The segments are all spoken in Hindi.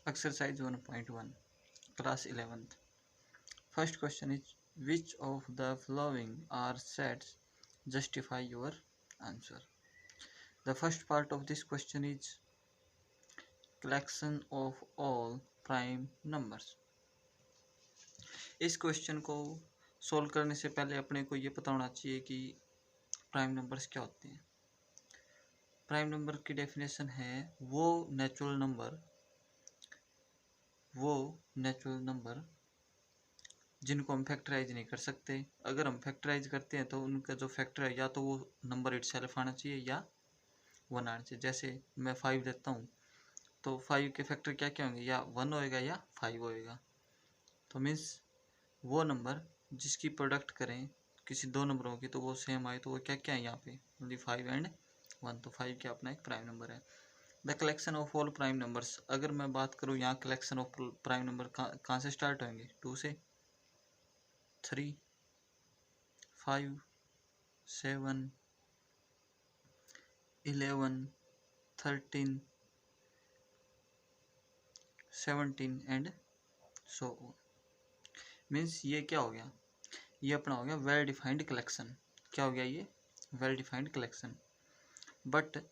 Exercise 1.1, class 11th. First question is, which of the following are sets? Justify your answer. The first part of this question is collection of all prime numbers. इस क्वेश्चन को सोल्व करने से पहले अपने को ये पता होना चाहिए कि प्राइम नंबर्स क्या होते हैं। प्राइम नंबर की डेफिनेशन है वो नेचुरल नंबर जिनको हम फैक्टराइज नहीं कर सकते। अगर हम फैक्टराइज करते हैं तो उनका जो फैक्टर है या तो वो नंबर इटसेल्फ आना चाहिए या 1 आना चाहिए। जैसे मैं 5 लेता हूँ तो 5 के फैक्टर क्या क्या होंगे, या 1 होएगा या 5 होएगा। तो मीन्स वो नंबर जिसकी प्रोडक्ट करें किसी दो नंबरों की तो वो सेम आए, तो वो क्या क्या है यहाँ पे, ओनली 5 एंड 1। तो 5 क्या अपना एक प्राइम नंबर है। The collection of all prime numbers, अगर मैं बात करूँ यहाँ कलेक्शन ऑफ प्राइम नंबर कहाँ से स्टार्ट होंगे, 2 से, 3, 5, 7, 11, 13, 17 एंड सो ऑन। मीन्स ये क्या हो गया, ये अपना हो गया वेल डिफाइंड कलेक्शन। क्या हो गया ये, well defined collection. But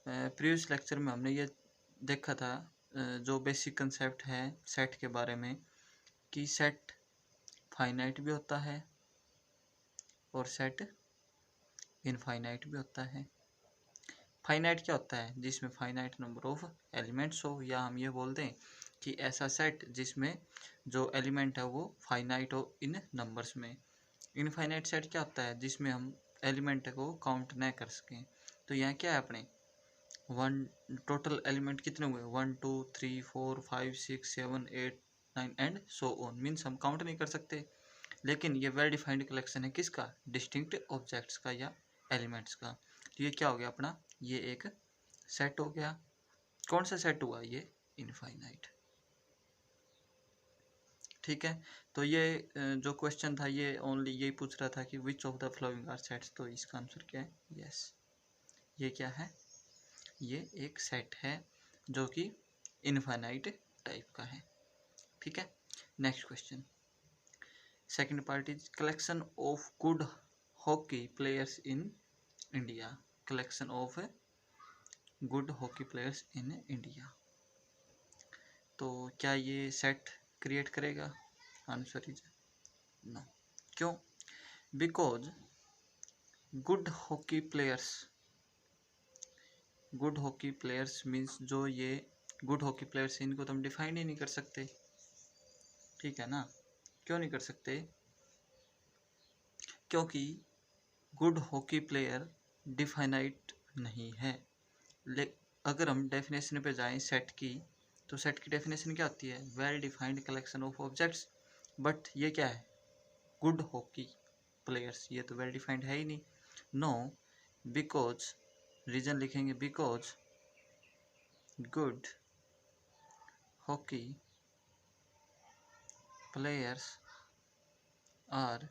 previous lecture में हमने ये देखा था जो बेसिक कंसेप्ट है सेट के बारे में, कि सेट फाइनाइट भी होता है और सेट इनफाइनाइट भी होता है। फाइनाइट क्या होता है, जिसमें फाइनाइट नंबर ऑफ एलिमेंट्स हो, या हम ये बोल दें कि ऐसा सेट जिसमें जो एलिमेंट है वो फाइनाइट हो इन नंबर्स में। इनफाइनाइट सेट क्या होता है, जिसमें हम एलिमेंट को काउंट न कर सकें। तो यहाँ क्या है अपने टोटल एलिमेंट कितने हुए, 1 2 3 4 5 6 7 8 9 एंड सो ऑन। मीन्स हम काउंट नहीं कर सकते। लेकिन ये वेल डिफाइंड कलेक्शन है किसका, डिस्टिंक्ट ऑब्जेक्ट्स का या एलिमेंट्स का। तो ये क्या हो गया अपना, ये एक सेट हो गया। कौन सा सेट हुआ, ये इनफाइनाइट। ठीक है। तो ये जो क्वेश्चन था ये ओनली यही पूछ रहा था कि which of the following are sets. तो इसका आंसर क्या है, यस। ये क्या है, ये एक सेट है जो कि इनफाइनाइट टाइप का है। ठीक है। Next question, second part is collection of good hockey players in India. Collection of good hockey players in India. तो क्या ये सेट क्रिएट करेगा, आंसर इज नो। क्यों, because good hockey players means जो ये गुड हॉकी प्लेयर्स इनको तो हम डिफाइन ही नहीं कर सकते। ठीक है ना, क्यों नहीं कर सकते, क्योंकि गुड हॉकी प्लेयर डिफाइनाइट नहीं है। अगर हम डेफिनेशन पे जाएं सेट की, तो सेट की डेफिनेशन क्या होती है, well defined collection of objects. But ये क्या है, गुड हॉकी प्लेयर्स, ये तो वेल डिफाइंड है ही नहीं। नो, बिकॉज, रीजन लिखेंगे, because good hockey players are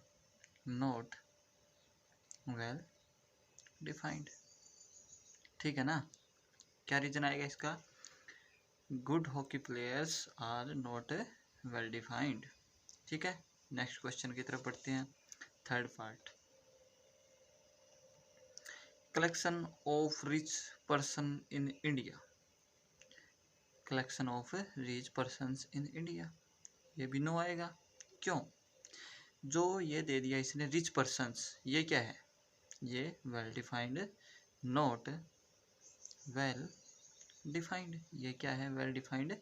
not well defined. ठीक है ना, क्या रीजन आएगा इसका, good hockey players are not well defined. ठीक है। नेक्स्ट क्वेश्चन की तरफ बढ़ते हैं, third part, collection of rich person in India. Collection of rich persons in India, ये भी नो आएगा। क्यों, जो ये दे दिया इसने रिच पर्सन्स, ये क्या है, ये well defined, not well defined. ये क्या है, वेल डिफाइंड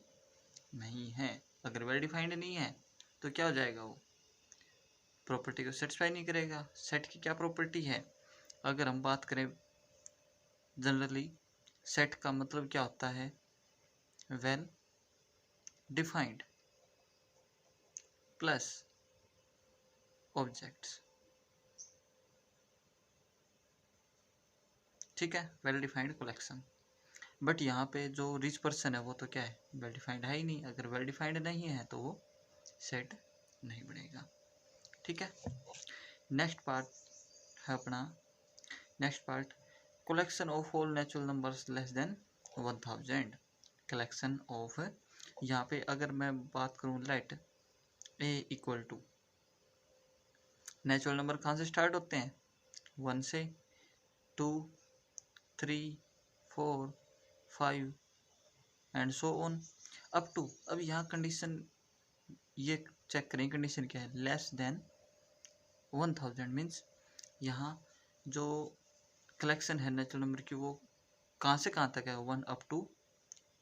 नहीं है। अगर वेल डिफाइंड नहीं है तो क्या हो जाएगा, वो प्रॉपर्टी को सेटिस्फाई नहीं करेगा। सेट की क्या प्रॉपर्टी है, अगर हम बात करें जनरली, सेट का मतलब क्या होता है, वेल डिफाइंड प्लस ऑब्जेक्ट्स। ठीक है, वेल डिफाइंड कलेक्शन। बट यहाँ पे जो रिच पर्सन है वो तो क्या है, वेल डिफाइंड है ही नहीं। अगर वेल डिफाइंड नहीं है तो वो सेट नहीं बनेगा। ठीक है। नेक्स्ट पार्ट है अपना, next part, collection of all natural numbers less than 1000। Collection of यहाँ पे अगर मैं बात करूँ let A equal to, natural number कहाँ से स्टार्ट होते हैं, 1 से, 2, 3, 4, 5 and so on up to. अब यहाँ कंडीशन ये चेक करें, कंडीशन क्या है, लेस देन 1000 मीन्स यहाँ जो कलेक्शन है नेचुरल नंबर की वो कहाँ से कहाँ तक है, 1 अप टू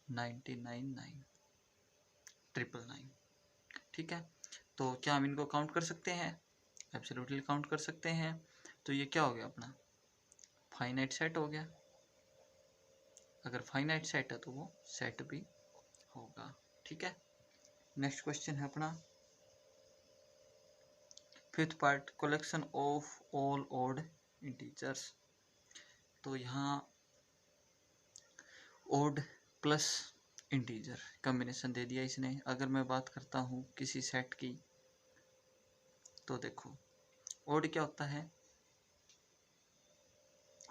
99,999, ठीक है। तो क्या हम इनको काउंट कर सकते हैं, एब्सोल्युटली काउंट कर सकते हैं। तो ये क्या हो गया अपना फाइनाइट सेट हो गया, अगर फाइनाइट सेट है तो वो सेट भी होगा, ठीक है। नेक्स्ट क्वेश्चन है अपना fifth part, collection of all odd integers. तो यहाँ ऑड प्लस इंटीजर कॉम्बिनेशन दे दिया इसने। अगर मैं बात करता हूँ किसी सेट की, तो देखो ऑड क्या होता है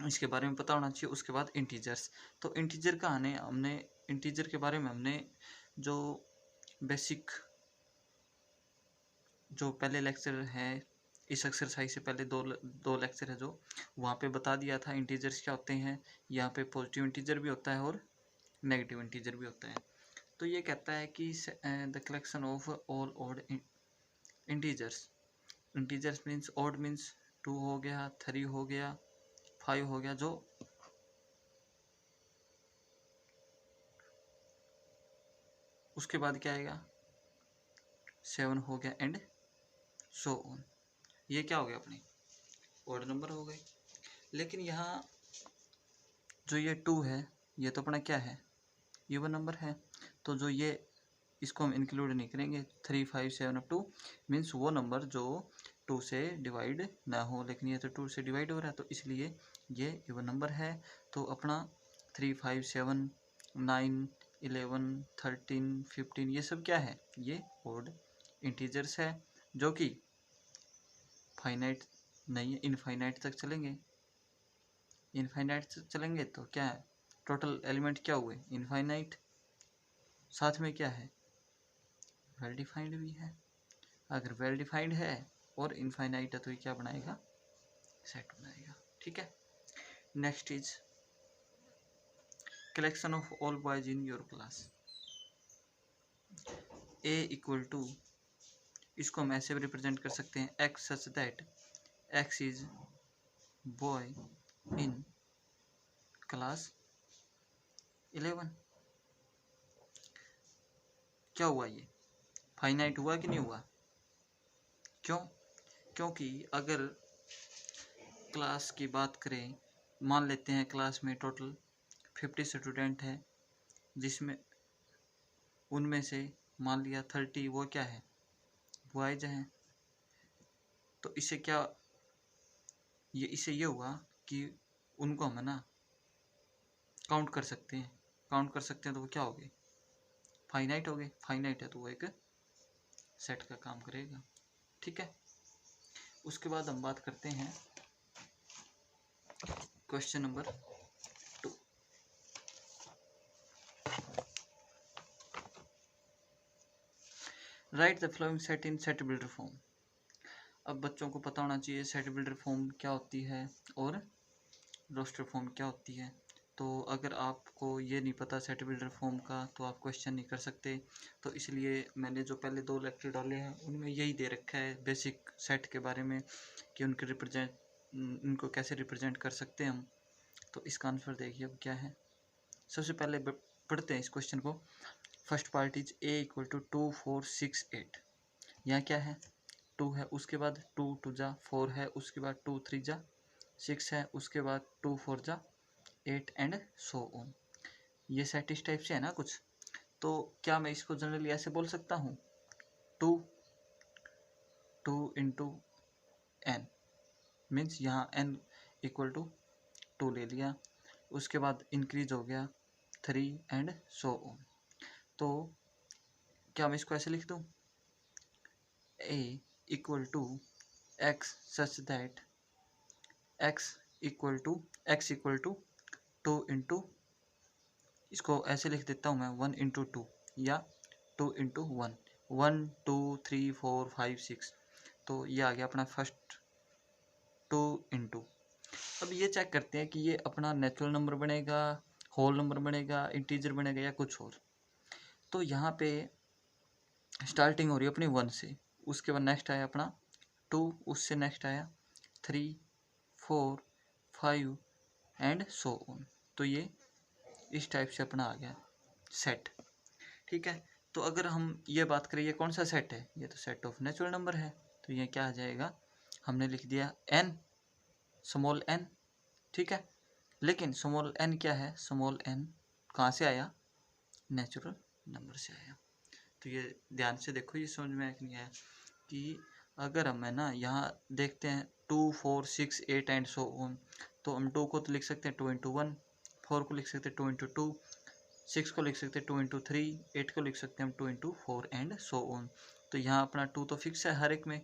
इसके बारे में पता होना चाहिए। उसके बाद इंटीजर्स, तो इंटीजर का हमने इंटीजर के बारे में हमने जो बेसिक जो पहले लेक्चर है, इस एक्सरसाइज से पहले दो लेक्चर है जो वहाँ पे बता दिया था इंटीजर्स क्या होते हैं। यहाँ पे पॉजिटिव इंटीजर भी होता है और नेगेटिव इंटीजर भी होता है। तो ये कहता है कि the collection of all odd integers, integers means odd means 2 हो गया, 3 हो गया, 5 हो गया, जो उसके बाद क्या आएगा 7 हो गया एंड सो ऑन। ये क्या हो गया अपने ऑड नंबर हो गए। लेकिन यहाँ जो ये 2 है ये तो अपना क्या है इवन नंबर है, तो जो ये इसको हम इंक्लूड नहीं करेंगे। 3, 5, 7 अप टू मीन्स वो नंबर जो 2 से डिवाइड ना हो, लेकिन ये तो 2 से डिवाइड हो रहा है तो इसलिए ये इवन नंबर है। तो अपना 3, 5, 7, 9, 11, 13, 15 ये सब क्या है, ये ऑड इंटीजर्स है जो कि फाइनाइट नहीं है, इनफाइनाइट तक चलेंगे। इनफाइनाइट तक चलेंगे तो क्या है टोटल एलिमेंट क्या हुए इनफाइनाइट, साथ में क्या है वेल डिफाइंड भी है। अगर वेल डिफाइंड है और इनफाइनाइट है तो ये क्या बनाएगा सेट बनाएगा, ठीक है। Next is collection of all boys in your class. A equal to, इसको हम ऐसे भी रिप्रेजेंट कर सकते हैं x such that x is boy in class 11। क्या हुआ ये फाइनाइट हुआ कि नहीं हुआ, क्यों, क्योंकि अगर क्लास की बात करें, मान लेते हैं क्लास में टोटल 50 स्टूडेंट है, जिसमें उनमें से मान लिया 30 वो क्या है बॉयज हैं। तो इससे क्या इससे ये हुआ कि उनको हम ना काउंट कर सकते हैं, काउंट कर सकते हैं तो वो क्या हो गए फाइनाइट हो गए। फाइनाइट है तो वो एक सेट का काम करेगा, ठीक है। उसके बाद हम बात करते हैं question number 2। Right the flowing set in set builder form. अब बच्चों को पता होना चाहिए सेट बिल्डर फॉर्म क्या होती है और रोस्टर फॉर्म क्या होती है। तो अगर आपको ये नहीं पता सेट बिल्डर फॉर्म का तो आप क्वेश्चन नहीं कर सकते। तो इसलिए मैंने जो पहले 2 लेक्चर डाले हैं उनमें यही दे रखा है बेसिक सेट के बारे में कि इनको कैसे रिप्रेजेंट कर सकते हैं हम। तो इसका आंसर देखिए अब क्या है। सबसे पहले पढ़ते हैं इस क्वेश्चन को। First part is A equal to 2, 4, 6, 8। यहाँ क्या है 2 है, उसके बाद 2 2 जा 4 है, उसके बाद 2 3 जा 6 है, उसके बाद 2 4 जा 8 एंड सो ऑन। ये सेट इस टाइप से है ना कुछ। तो क्या मैं इसको जनरली ऐसे बोल सकता हूँ 2 2 इंटू एन मीन्स यहाँ n इक्वल टू 2 ले लिया, उसके बाद इंक्रीज हो गया 3 एंड सो ऑन। तो क्या मैं इसको ऐसे लिख दूँ a equal to x such that x equal to 2 इंटू, इसको ऐसे लिख देता हूँ मैं 1 इंटू 2 या 2 इंटू 1, 1 2 3 4 5 6, तो ये आ गया अपना फर्स्ट 2 इंटू। अब ये चेक करते हैं कि ये अपना नेचुरल नंबर बनेगा, होल नंबर बनेगा, इंटीजर बनेगा या कुछ और। तो यहाँ पे स्टार्टिंग हो रही है अपनी 1 से, उसके बाद नेक्स्ट आया अपना 2, उससे नेक्स्ट आया 3 4 5 एंड सो ऑन। तो ये इस टाइप से अपना आ गया सेट। ठीक है, तो अगर हम ये बात करें ये कौन सा सेट है, ये तो सेट ऑफ नेचुरल नंबर है। तो ये क्या आ जाएगा, हमने लिख दिया n, स्मॉल n। ठीक है, लेकिन स्मॉल n क्या है, स्मॉल n कहाँ से आया, नेचुरल नंबर से आया। तो ये ध्यान से देखो, ये समझ में आया कि नहीं आया, कि अगर हम है ना यहाँ देखते हैं 2 4 6 8 एंड सो ऑन, तो हम 2 को तो लिख सकते हैं 2 इंटू 1, 4 को लिख सकते हैं 2 इंटू 2, 6 को लिख सकते हैं 2 इंटू 3, 8 को लिख सकते हैं हम 2 इंटू 4 एंड सो ऑन। तो यहाँ अपना 2 तो फिक्स है हर एक में,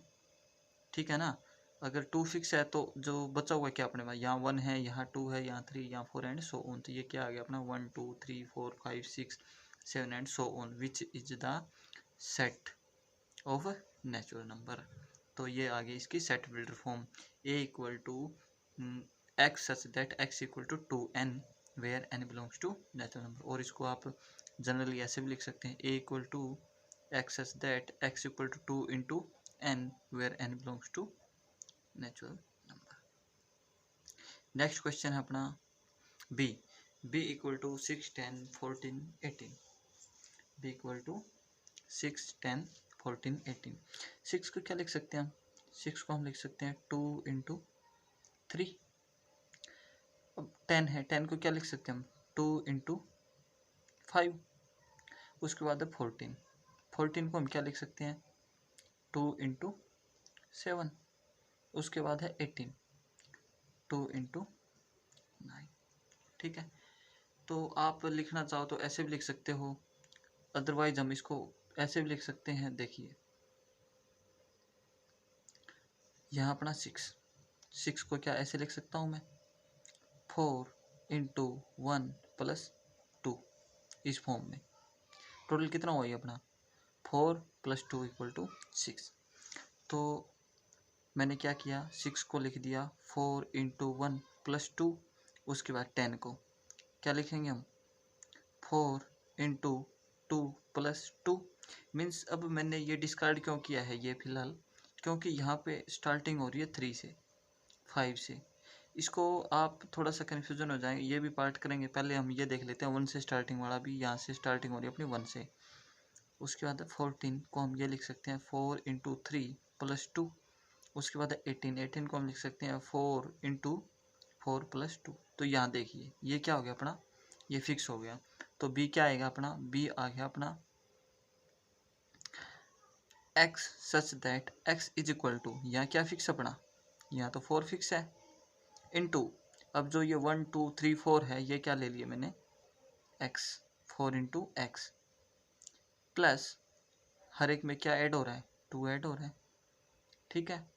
ठीक है ना। अगर 2 फिक्स है तो जो बचा हुआ है क्या अपने पास, यहाँ 1 है, यहाँ 2 है, यहाँ 3, यहाँ 4 एंड सो ऑन। तो ये क्या आ गया अपना 1 2 3 4 5 6 7 and so on, which is the set of natural number. तो ये आ गई इसकी set builder form, A equal to x such that X equal to 2n where n belongs to natural number. और इसको आप जनरली ऐसे भी लिख सकते हैं, A equal to x such that X equal to 2 into n where n belongs to natural number. Next question है अपना B, B equal to 6 10 14 18, B equal to 6 10 14 18। 6 को क्या लिख सकते हैं हम, 6 को हम लिख सकते हैं 2 इंटू 3। अब 10 है, 10 को क्या लिख सकते हैं हम, 2 इंटू 5। उसके बाद है 14, 14 को हम क्या लिख सकते हैं, 2 इंटू 7। उसके बाद है 18, 2 इंटू 9। ठीक है, तो आप लिखना चाहो तो ऐसे भी लिख सकते हो, अदरवाइज हम इसको ऐसे भी लिख सकते हैं। देखिए यहाँ अपना 6 को क्या ऐसे लिख सकता हूँ मैं, 4 इंटू 1 प्लस 2, इस फॉर्म में। टोटल कितना हुआ ये अपना 4 प्लस 2 इक्वल टू 6। तो मैंने क्या किया, 6 को लिख दिया 4 इंटू 1 प्लस 2। उसके बाद 10 को क्या लिखेंगे हम, 4 इंटू 2 प्लस 2। मीन्स अब मैंने ये डिस्कार्ड क्यों किया है ये फिलहाल, क्योंकि यहाँ पे स्टार्टिंग हो रही है 3 से 5 से। इसको आप थोड़ा सा कन्फ्यूजन हो जाएंगे, ये भी पार्ट करेंगे। पहले हम ये देख लेते हैं 1 से स्टार्टिंग वाला भी, यहाँ से स्टार्टिंग हो रही है अपनी 1 से। उसके बाद 14 को हम ये लिख सकते हैं 4 इंटू 3 प्लस 2। उसके बाद 18 को हम लिख सकते हैं 4 इंटू 4 प्लस 2। तो यहाँ देखिए ये क्या हो गया अपना, ये फिक्स हो गया। तो बी क्या आएगा अपना, बी आ गया अपना x such that x is equal to, यहाँ क्या फिक्स अपना, यहाँ तो 4 फिक्स है, इनटू अब जो ये 1 2 3 4 है ये क्या ले लिए मैंने x, 4 इंटू एक्स प्लस हर एक में क्या ऐड हो रहा है, 2 ऐड हो रहा है। ठीक है,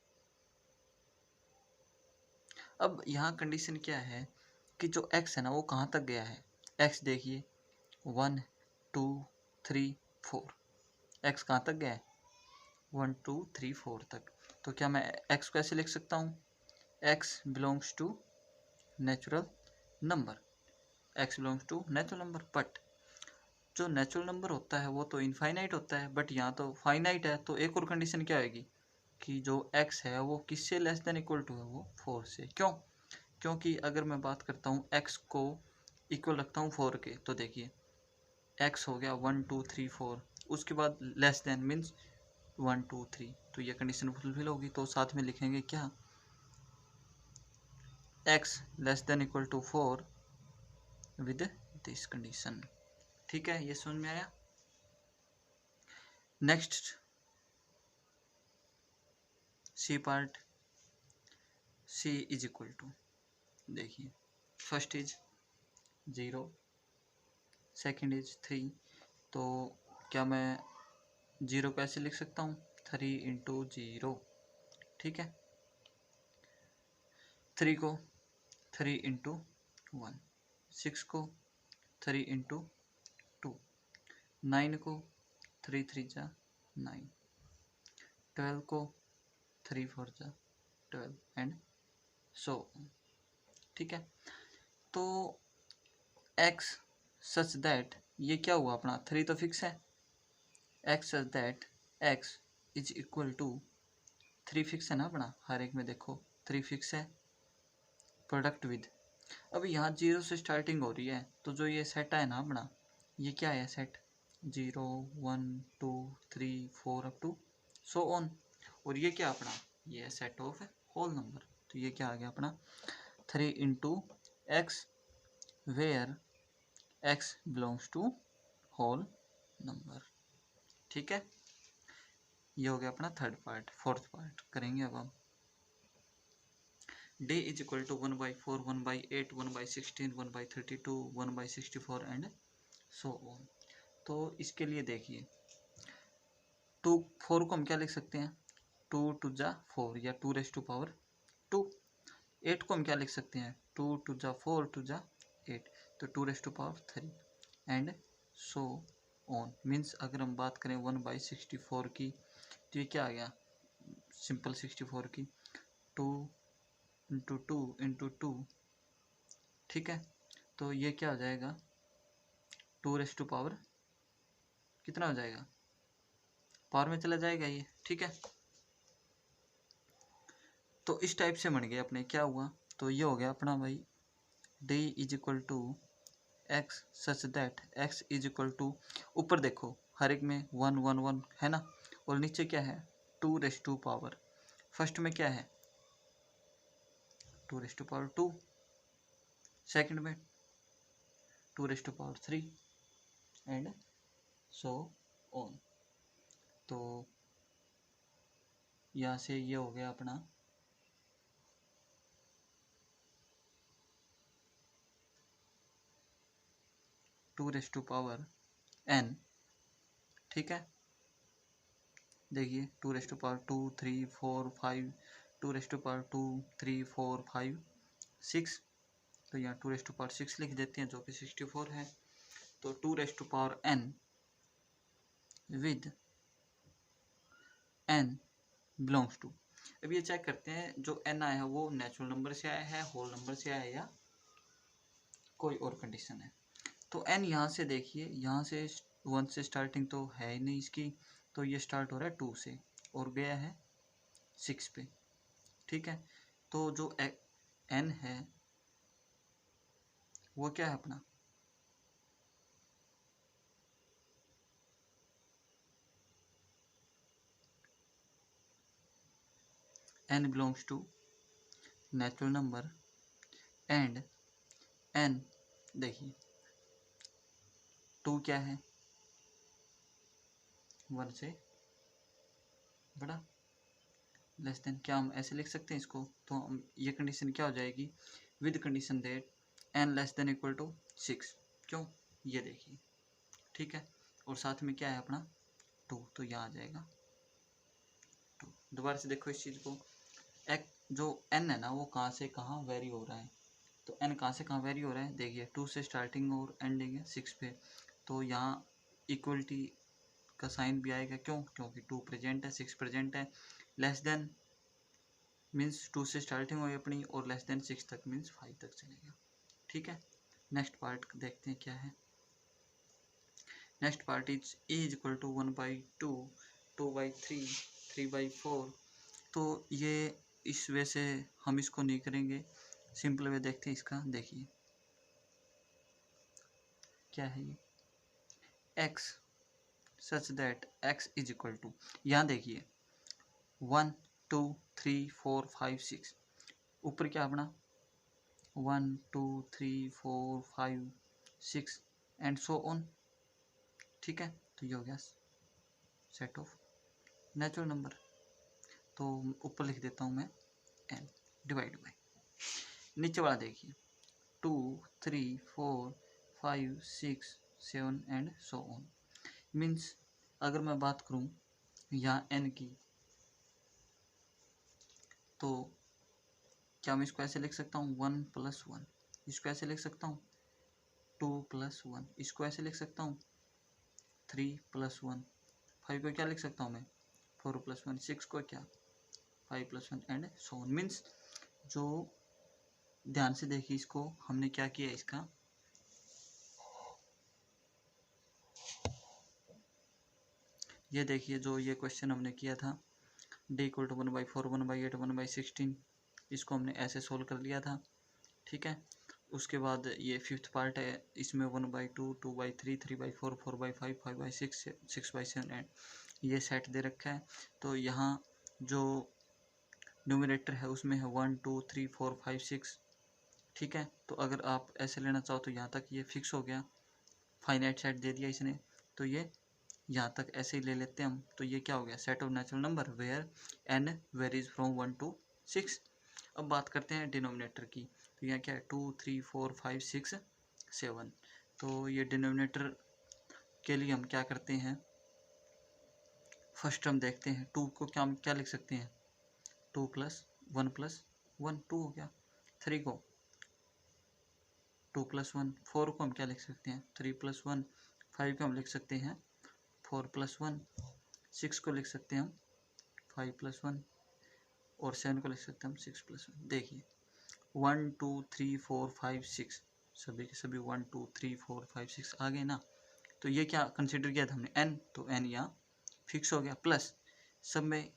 अब यहाँ कंडीशन क्या है कि जो x है ना वो कहाँ तक गया है, x देखिए 1 2 3 4, x कहाँ तक गया है 1 2 3 4 तक। तो क्या मैं x को ऐसे लिख सकता हूँ, x belongs to natural number, x belongs to natural number. But जो नेचुरल नंबर होता है वो तो इनफाइनाइट होता है, बट यहाँ तो फाइनाइट है। तो एक और कंडीशन क्या होगी कि जो x है वो किससे लेस देन इक्वल टू है, वो 4 से। क्यों, क्योंकि अगर मैं बात करता हूँ x को इक्वल रखता हूँ 4 के, तो देखिए x हो गया 1 2 3 4, उसके बाद लेस देन मीन्स 1 2 3, तो ये कंडीशन फुलफिल होगी। तो साथ में लिखेंगे क्या, x less than equal to 4 with this condition. ठीक है, ये समझ में आया। Next C part, C is equal to, देखिए फर्स्ट इज 0, सेकेंड इज 3। तो क्या मैं 0 को ऐसे लिख सकता हूँ 3 इंटू 0। ठीक है, 3 को 3 इंटू 1, 6 को 3 इंटू 2, 9 को 3 3 जा 9, 12 को 3 4 जा 12 एंड सो। ठीक है, तो x सच दैट, ये क्या हुआ अपना 3 तो फिक्स है, x such that x is equal to 3 fix है ना अपना, हर एक में देखो 3 फिक्स है, प्रोडक्ट विद। अब यहाँ 0 से स्टार्टिंग हो रही है, तो जो ये सेट है ना अपना, ये क्या है set 0 1 2 3 4 up to so on. और ये क्या अपना, ये है सेट ऑफ होल नंबर। तो ये क्या आ गया अपना 3 into x where x belongs to whole number. ठीक है, ये हो गया अपना थर्ड पार्ट। फोर्थ पार्ट करेंगे अब हम। D is equal to 1/4 1/8 1/16 1/32 1/64 and so on. तो इसके लिए देखिए 4 को हम क्या लिख सकते हैं, 2 2 जा 4 या 2 रेज़ टू पावर 2। 8 को हम क्या लिख सकते हैं, 2 2 जा 4 2 जा 8, तो 2 raise to power 3 and so on. Means अगर हम बात करें 1/64 की, तो ये क्या आ गया सिंपल 64 की 2 इंटू 2 इंटू 2। ठीक है, तो ये क्या हो जाएगा 2 रेज़ टू पावर कितना हो जाएगा, पावर में चला जाएगा ये। ठीक है, तो इस टाइप से बन गया अपने, क्या हुआ, तो ये हो गया अपना भाई D is equal to x such that x is equal to, ऊपर देखो हर एक में 1 1 1 है ना, और नीचे क्या है 2 रेज़ टू पावर, फर्स्ट में क्या है 2 रेज़ टू पावर 2, सेकंड में 2 raise to power 3 and so on. तो यहाँ से ये हो गया अपना 2 रेज़ टू पावर n। ठीक है, देखिए 2 raise to power 2 3 4 5, 2 raise to power 2 3 4 5 6, तो यहाँ 2 रेज़ टू पावर 6 लिख देते हैं जो कि 64 है। तो 2 raise to power n with n belongs to. अब ये चेक करते हैं जो n आया है वो नेचुरल नंबर से आया है, होल नंबर से आया है, या कोई और कंडीशन है। तो n यहाँ से देखिए, यहाँ से 1 से स्टार्टिंग तो है ही नहीं इसकी, तो ये स्टार्ट हो रहा है 2 से और गया है 6 पे। ठीक है, तो जो n है वो क्या है अपना n belongs to natural number and n, देखिए 2 क्या है 1 से बड़ा, लेस देन, क्या हम ऐसे लिख सकते हैं इसको, तो हम ये कंडीशन क्या हो जाएगी with condition that n less than equal to 6। क्यों, ये देखिए। ठीक है, और साथ में क्या है अपना 2, तो यहाँ आ जाएगा 2। दोबारा से देखो इस चीज़ को, एक जो n है ना वो कहाँ से कहाँ वेरी हो रहा है, तो n कहाँ से कहाँ वेरी हो रहा है, देखिए 2 से स्टार्टिंग और एंडिंग है 6 पे, तो यहाँ इक्वलिटी का साइन भी आएगा। क्यों, क्योंकि 2 प्रेजेंट है 6 प्रेजेंट है। लेस देन मीन्स 2 से स्टार्टिंग हुई अपनी, और लेस देन 6 तक मीन्स 5 तक चलेगा। ठीक है, नेक्स्ट पार्ट देखते हैं क्या है। Next part is e is equal to 1/2 2/3 3/4। तो ये इस वे से हम इसको नहीं करेंगे, सिंपल वे देखते हैं इसका। देखिए क्या है ये x such that x is equal to, यहाँ देखिए 1 2 3 4 5 6, ऊपर क्या अपना 1 2 3 4 5 6 एंड सो ऑन। ठीक है, तो ये हो गया सेट ऑफ नेचुरल नंबर। तो ऊपर लिख देता हूँ मैं n डिवाइड बाई, नीचे वाला देखिए 2 3 4 5 6 7 एंड सो ऑन। मीन्स अगर मैं बात करूँ यहाँ n की, तो क्या मैं इसको ऐसे लिख सकता हूँ 1 + 1, इसको ऐसे लिख सकता हूँ 2 + 1, इसको ऐसे लिख सकता हूँ 3 + 1, 5 को क्या लिख सकता हूँ मैं, 4 + 1, 6 को क्या 5 + 1 एंड सो ऑन। मीन्स जो ध्यान से देखिए इसको, हमने क्या किया इसका, ये देखिए जो ये क्वेश्चन हमने किया था d = 1/4, 1/8, 1/16, इसको हमने ऐसे सोल्व कर लिया था, ठीक है। उसके बाद ये 5th पार्ट है, इसमें 1/2, 2/3, 3/4, 4/5, 5/6, 6/7 एंड ये सेट दे रखा है। तो यहाँ जो न्यूमरेटर है उसमें है 1 2 3 4 5 6, ठीक है। तो अगर आप ऐसे लेना चाहो तो यहाँ तक ये फिक्स हो गया, फाइनाइट सेट दे दिया इसने, तो ये यहाँ तक ऐसे ही ले लेते हैं हम। तो ये क्या हो गया, set of natural number where n varies from 1 to 6। अब बात करते हैं डिनोमिनेटर की। तो यहाँ क्या है 2 3 4 5 6 7। तो ये डिनोमिनेटर के लिए हम क्या करते हैं, फर्स्ट हम देखते हैं 2 को क्या हम क्या लिख सकते हैं, 2 + 1 + 1 2 हो गया। 3 को 2 + 1, 4 को हम क्या लिख सकते हैं 3 + 1, 5 को हम लिख सकते हैं 4 + 1, 6 को लिख सकते हैं हम 5 + 1 और 7 को लिख सकते हैं हम 6 + 1। देखिए 1 2 3 4 5 6 सभी के सभी 1 2 3 4 5 6 आ गए ना। तो ये क्या कंसिडर किया था हमने n, तो n यहाँ फिक्स हो गया, प्लस सब में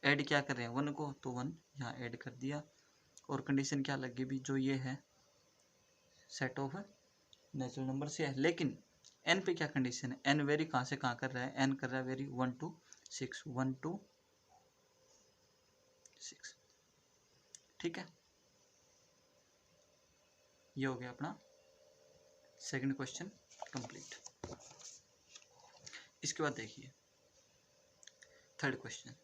ऐड क्या कर रहे हैं 1 को, तो 1 यहाँ ऐड कर दिया। और कंडीशन क्या लगी भी, जो ये है सेट ऑफ नेचुरल नंबर से है, लेकिन n पे क्या कंडीशन है, n वेरी कहाँ से कहाँ कर रहा है, n कर रहा है वेरी 1 to 6, 1 to 6, ठीक है। ये हो गया अपना सेकंड क्वेश्चन कंप्लीट। इसके बाद देखिए third question,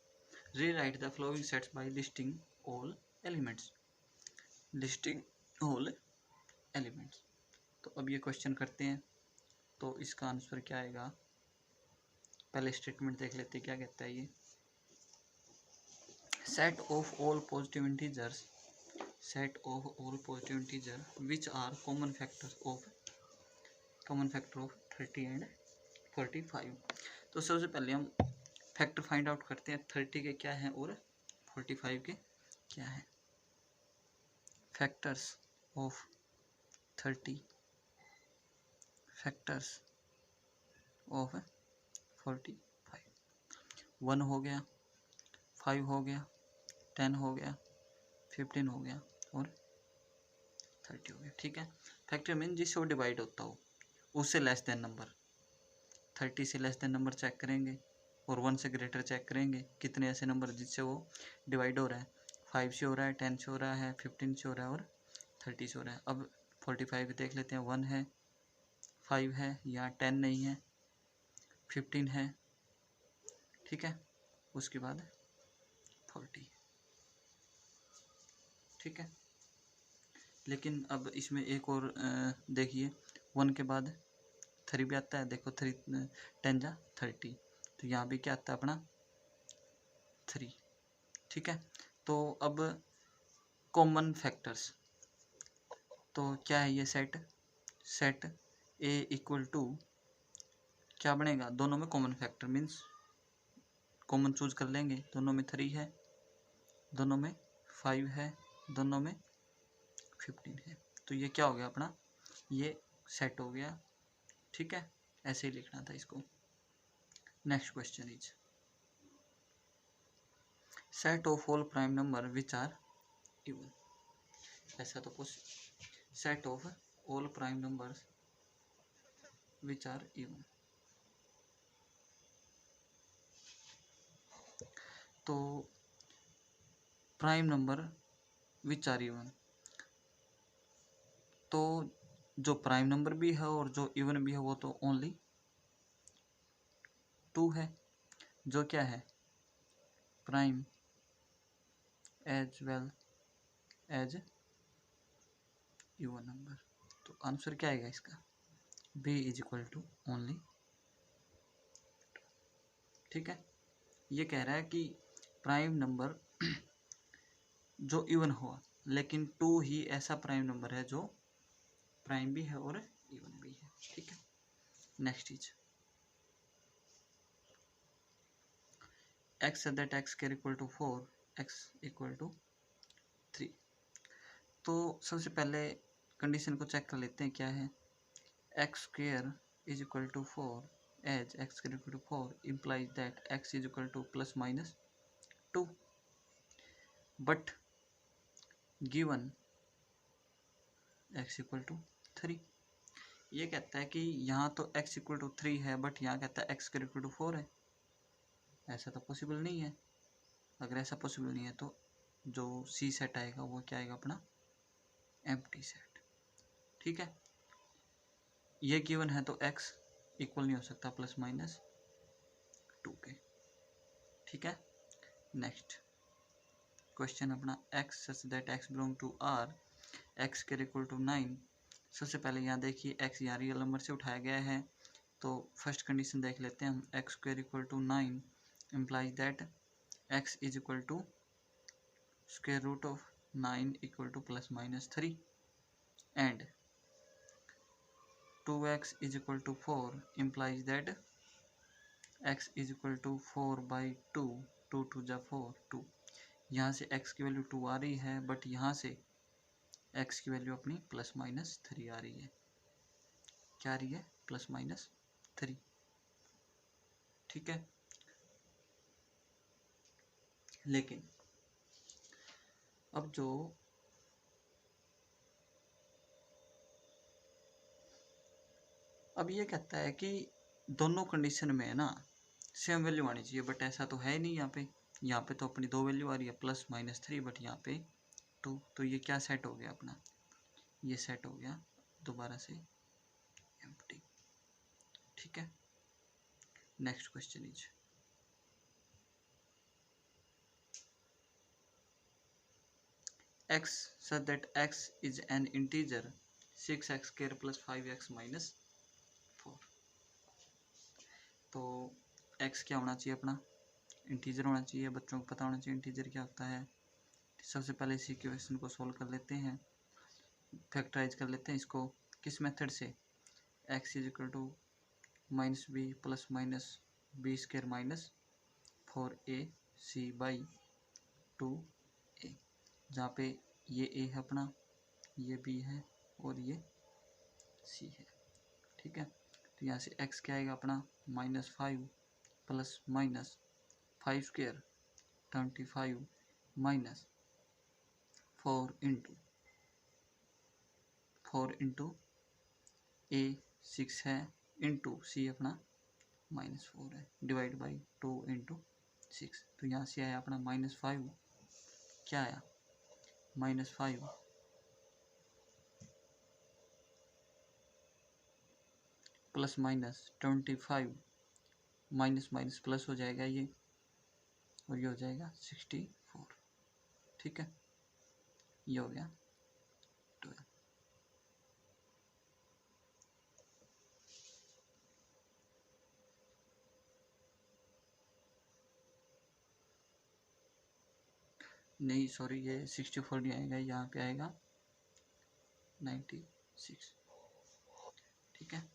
rewrite the following sets by listing all elements, listing all elements. तो अब ये क्वेश्चन करते हैं, तो इसका आंसर क्या आएगा, पहले स्टेटमेंट देख लेते हैं क्या कहता है ये, set of all positive integers, set of all positive integer which are common factor of 30 and 45। तो सबसे पहले हम फैक्टर फाइंड आउट करते हैं, 30 के क्या हैं और 45 के क्या हैं। फैक्टर्स ऑफ 30, फैक्टर्स ऑफ 45, 1 हो गया, 5 हो गया, 10 हो गया, 15 हो गया और 30 हो गया, ठीक है। फैक्टर मीन जिससे वो डिवाइड होता हो, उससे लेस देन नंबर, 30 से लेस देन नंबर चेक करेंगे और 1 से ग्रेटर चेक करेंगे, कितने ऐसे नंबर जिससे वो डिवाइड हो रहा है, 5 से हो रहा है, 10 से हो रहा है, 15 से हो रहा है और 30 से हो रहा है। अब 45 देख लेते हैं, 1 है, 5 है, यहाँ 10 नहीं है, 15 है, ठीक है, उसके बाद 40, ठीक है। लेकिन अब इसमें एक और देखिए 1 के बाद 3 भी आता है, देखो 3 10 जा 30, तो यहाँ भी क्या आता है अपना 3, ठीक है। तो अब कॉमन फैक्टर्स, तो क्या है ये set, set A equal to क्या बनेगा, दोनों में common factor means common choose कर लेंगे, दोनों में 3 है, दोनों में 5 है, दोनों में 15 है। तो ये क्या हो गया अपना, ये सेट हो गया, ठीक है। ऐसे ही लिखना था इसको। Next question is set of all prime number which are even, ऐसा तो कुछ, set of all prime numbers which are even. तो prime number which are even, तो जो प्राइम नंबर भी है और जो इवन भी है वो तो ओनली 2 है, जो क्या है prime as well as even number. तो आंसर क्या आएगा इसका, b is equal to only 2, ठीक है। ये कह रहा है कि प्राइम नंबर जो इवन हुआ, लेकिन 2 ही ऐसा प्राइम नंबर है जो प्राइम भी है और इवन भी है, ठीक है। Next is x that x square equal to 4, x equal to 3। तो सबसे पहले कंडीशन को चेक कर लेते हैं क्या है। X square is equal to 4 as x square equal to 4 implies that x is equal to plus minus 2, but given x equal to 3। ये कहता है कि यहाँ तो x इक्वल टू 3 है, बट यहाँ कहता है x स्क्वायर इक्वल टू 4 है। ऐसा तो पॉसिबल नहीं है। अगर ऐसा पॉसिबल नहीं है तो जो सी सेट आएगा वो क्या आएगा अपना, एम्प्टी सेट। ठीक है, ये गिवन है तो x इक्वल नहीं हो सकता प्लस माइनस 2 के। ठीक है, नेक्स्ट क्वेश्चन अपना x such that x belong to r x square equal to 9। सबसे पहले यहाँ देखिए x यहाँ रियल नंबर से उठाया गया है, तो फर्स्ट कंडीशन देख लेते हैं हम। x square equal to 9 implies that x is equal to square root of 9 equal to plus minus 3 and 2x is equal to 4 implies that x is equal to 4 by 2, 2 to the 4, 2। यहाँ से x की वैल्यू 2 आ रही है, बट यहाँ से x की वैल्यू अपनी प्लस माइनस 3 आ रही है। क्या आ रही है, प्लस माइनस 3। ठीक है, लेकिन अब ये कहता है कि दोनों कंडीशन में है ना सेम वैल्यू आनी चाहिए, बट ऐसा तो है नहीं। यहाँ पे तो अपनी 2 वैल्यू आ रही है, प्लस माइनस 3, बट यहाँ पे 2। तो ये क्या सेट हो गया अपना, ये सेट हो गया दोबारा से एम्प्टी। ठीक है, next question is x such that x is an integer 6x square plus 5x minus 4। तो x क्या होना चाहिए अपना, इंटीजर होना चाहिए। बच्चों को पता होना चाहिए इंटीजर क्या होता है। सबसे पहले इसी क्वेश्चन को सोल्व कर लेते हैं, फैक्टराइज कर लेते हैं इसको। किस मेथड से, x is equal to minus B plus minus B square minus 4ac by 2a, जहाँ पे ये a है अपना, ये b है और ये c है। ठीक है, तो यहाँ से x क्या आएगा अपना, -5 plus minus 5 square 25 minus 4 into a 6 है इंटू c अपना -4 है, डिवाइड बाई 2 इंटू 6। तो यहाँ से आया अपना -5, क्या आया, -5 plus minus 25, minus minus plus हो जाएगा ये, और ये हो जाएगा 64। ठीक है, ये हो गया 12। नहीं सॉरी, ये 64 नहीं आएगा, यहाँ पे आएगा 96। ठीक है,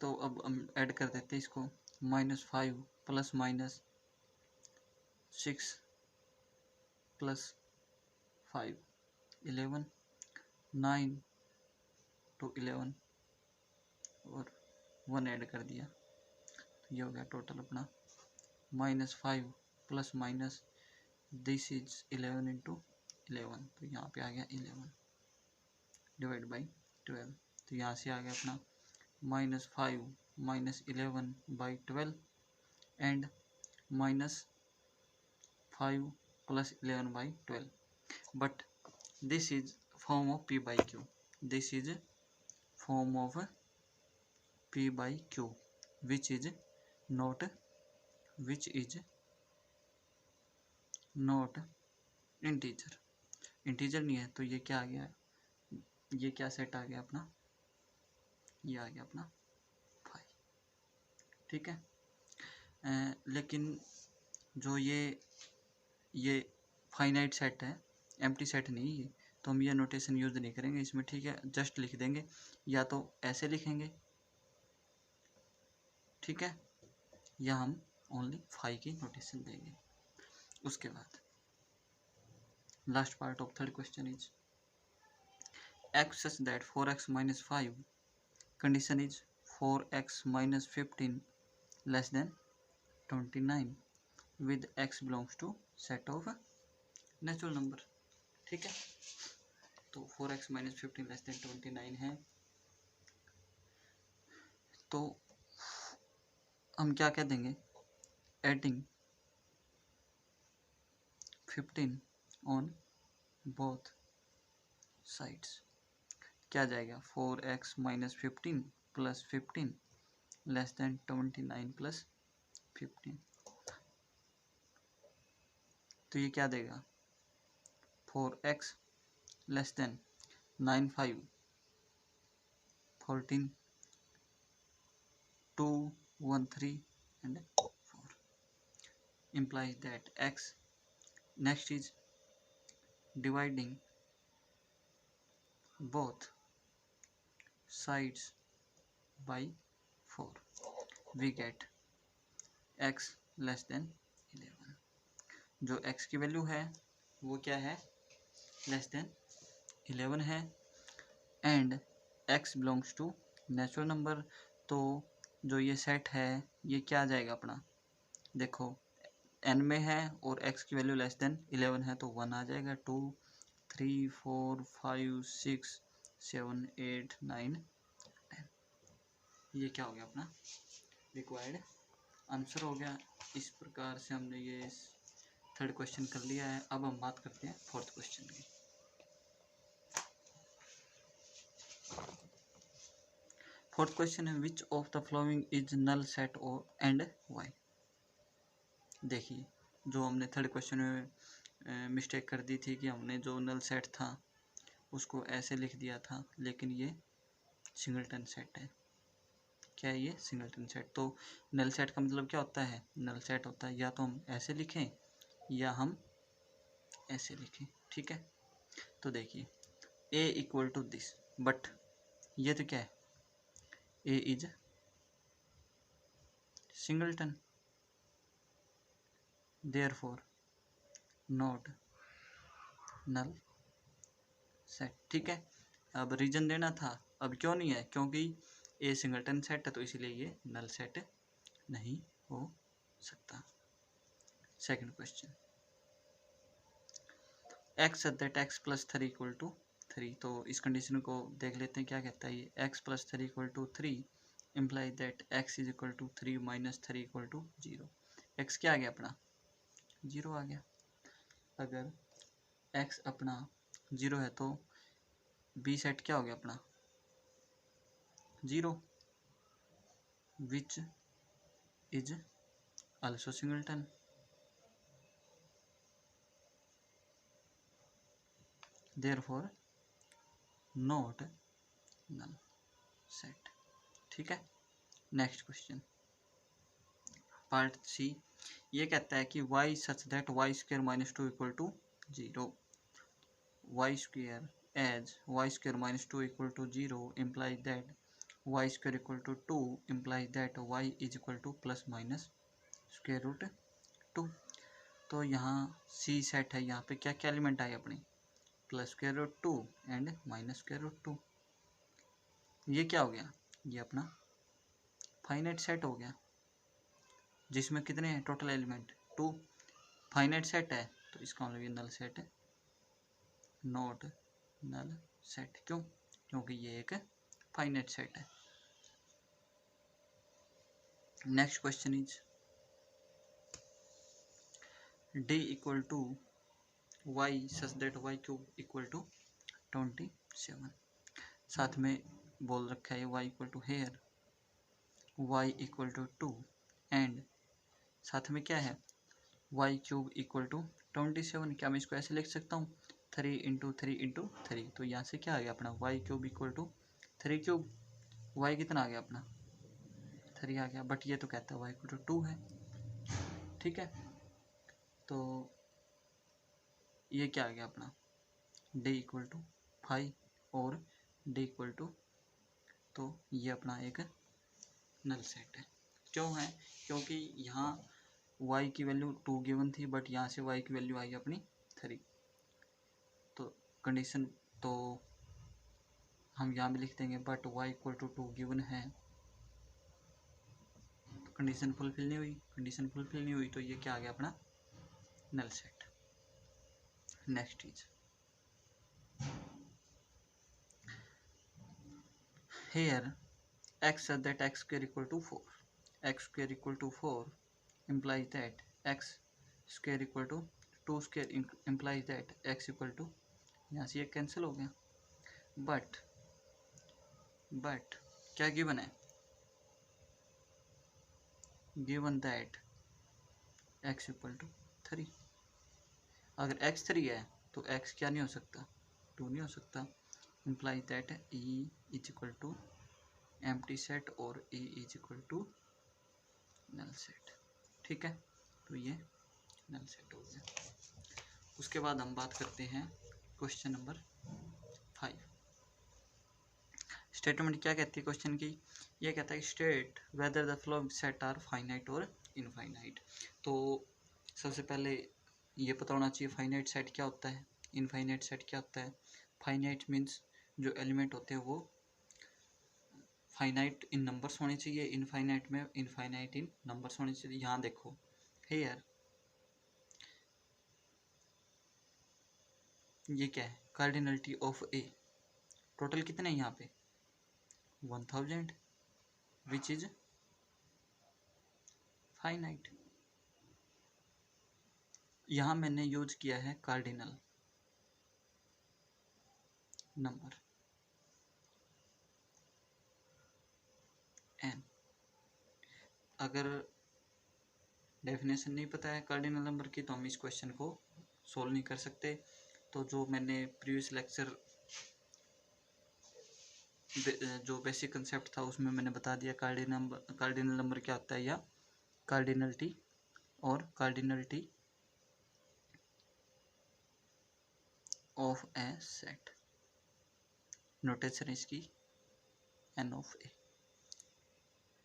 तो अब हम ऐड कर देते हैं इसको। -5 प्लस माइनस 6 प्लस 5 11, 9 to 11 और 1 ऐड कर दिया, तो ये हो गया टोटल अपना -5 plus minus this is 11 into 11, तो यहाँ पे आ गया 11 डिवाइड बाई 12। तो यहाँ से आ गया अपना -5 minus 11 by 12 and -5 plus 11 by 12, but this is form of p by q, this is form of p by q which is not integer नहीं है। तो ये क्या आ गया, ये क्या सेट आ गया अपना, ये आ गया अपना 5। ठीक है, लेकिन जो ये फाइनाइट सेट है, एम्प्टी सेट नहीं ये, तो हम ये नोटेशन यूज़ नहीं करेंगे इसमें। ठीक है, जस्ट लिख देंगे, या तो ऐसे लिखेंगे ठीक है, या हम ओनली फाइव की नोटेशन देंगे। उसके बाद last part of third question is x such that 4x minus 5 condition is 4x minus 15 less than 29 with x belongs to set of natural number। ठीक है, तो 4x minus 15 less than 29 है, तो हम क्या कह देंगे, एडिंग 15 ऑन बोथ साइड्स क्या जाएगा, 4x minus 15 plus 15 less than 29 plus 15, तो ये क्या देगा, 4x less than 9 5 14 2 1 3 and 4 implies that x, next is dividing both sides by 4 we get x less than 11। जो x की वैल्यू है वो क्या है, लेस देन 11 है, and x belongs to natural number. तो जो ये सेट है ये क्या आ जाएगा अपना, देखो n में है और x की वैल्यू लेस देन 11 है तो 1 आ जाएगा, 2 3 4 5 6 7 8 9 10, ये क्या हो गया अपना रिक्वायर्ड आंसर हो गया। इस प्रकार से हमने ये थर्ड क्वेश्चन कर लिया है। अब हम बात करते हैं फोर्थ क्वेश्चन की। फोर्थ क्वेश्चन है which of the following is null set और एंड वाई। देखिए जो हमने थर्ड क्वेश्चन में मिस्टेक कर दी थी कि हमने जो नल सेट था उसको ऐसे लिख दिया था, लेकिन ये सिंगलटन सेट है। क्या है ये, सिंगलटन सेट। तो नल सेट का मतलब क्या होता है, नल सेट होता है या तो हम ऐसे लिखें या हम ऐसे लिखें, ठीक है। तो देखिए a equal to this, but ये तो क्या है, a is singleton therefore not null set, ठीक है। अब रीजन देना था, अब क्यों नहीं है, क्योंकि ए सिंगलटन सेट है तो इसीलिए ये नल सेट नहीं हो सकता। Second question x that x plus 3 equal to 3, तो इस कंडीशन को देख लेते हैं क्या कहता है ये, x plus 3 equal to 3 imply that x is equal to 3 minus 3 equal to 0। X क्या आ गया अपना 0 आ गया। अगर एक्स अपना 0 है तो बी सेट क्या हो गया अपना 0 which is also singleton। therefore not null set, ठीक है। नेक्स्ट क्वेश्चन पार्ट सी, ये कहता है कि y such that y square minus 2 equal to 0, y square as y square minus 2 equal to 0 implies that y square equal to 2 implies that y is equal to plus minus square root 2। तो यहाँ सी सेट है, यहाँ पे क्या क्या एलिमेंट आए अपनी, plus square root 2 and minus square root 2। ये क्या हो गया, ये अपना फाइनाइट सेट हो गया जिसमें कितने हैं टोटल एलिमेंट 2। फाइनाइट सेट है तो इसका मतलब ये नल सेट है, नॉट नल सेट। क्यों, क्योंकि ये एक फाइनाइट सेट है। Next question is d equal to y such that y cube equal to 27। साथ में बोल रखा है y equal to here y equal to 2 and साथ में क्या है y क्यूब इक्वल टू 27। क्या मैं इसको ऐसे लिख सकता हूँ 3 इंटू 3 इंटू 3, तो यहाँ से क्या आ गया अपना y cube equal to 3 cube, y कितना आ गया अपना 3 आ गया, बट ये तो कहता है y इक्वल टू 2 है, ठीक है। तो ये क्या आ गया अपना d इक्वल टू 5 और d इक्वल टू, तो ये अपना एक नल सेट है। क्यों है? क्योंकि यहाँ y की वैल्यू 2 गिवन थी, बट यहाँ से y की वैल्यू आई अपनी 3। तो कंडीशन तो हम यहाँ भी लिख देंगे, but y equal to 2 given है, तो कंडीशन फुलफिल नहीं हुई। कंडीशन फुलफिल नहीं हुई तो ये क्या आ गया अपना null set. Next is here x such that x square equal to 4. X square equal to 4 implies that x square equal to 2 square implies that x equal to, यहाँ से ये कैंसिल हो गया, बट क्या गिवन है? Given that x equal to 3। अगर x 3 है तो x क्या नहीं हो सकता? 2 नहीं हो सकता। implies that E is equal to empty set और E is equal to null set. ठीक है, तो ये नल सेट हो गया। उसके बाद हम बात करते हैं क्वेश्चन नंबर 5। स्टेटमेंट क्या कहती है क्वेश्चन की? ये कहता है state whether the following set are finite और इनफाइनाइट। तो सबसे पहले ये पता होना चाहिए फाइनाइट सेट क्या होता है, इनफाइनाइट सेट क्या होता है। फाइनाइट मीन्स जो एलिमेंट होते हैं वो फाइनाइट इन नंबर्स होने चाहिए, इनफाइनाइट में इनफाइनाइट इन नंबर्स होने चाहिए। यहाँ देखो हेयर ये क्या है? Cardinality of A. टोटल कितने हैं यहाँ पे? 1000 विच इज फाइनाइट। यहाँ मैंने यूज किया है कार्डिनल नंबर n। अगर डेफिनेशन नहीं पता है कार्डिनल नंबर की तो हम इस क्वेश्चन को सोल्व नहीं कर सकते। तो जो मैंने प्रीवियस लेक्चर जो बेसिक कंसेप्ट था उसमें मैंने बता दिया कार्डिनल नंबर क्या होता है, या कार्डिनलिटी और cardinality of a set. Notation इसकी N of A,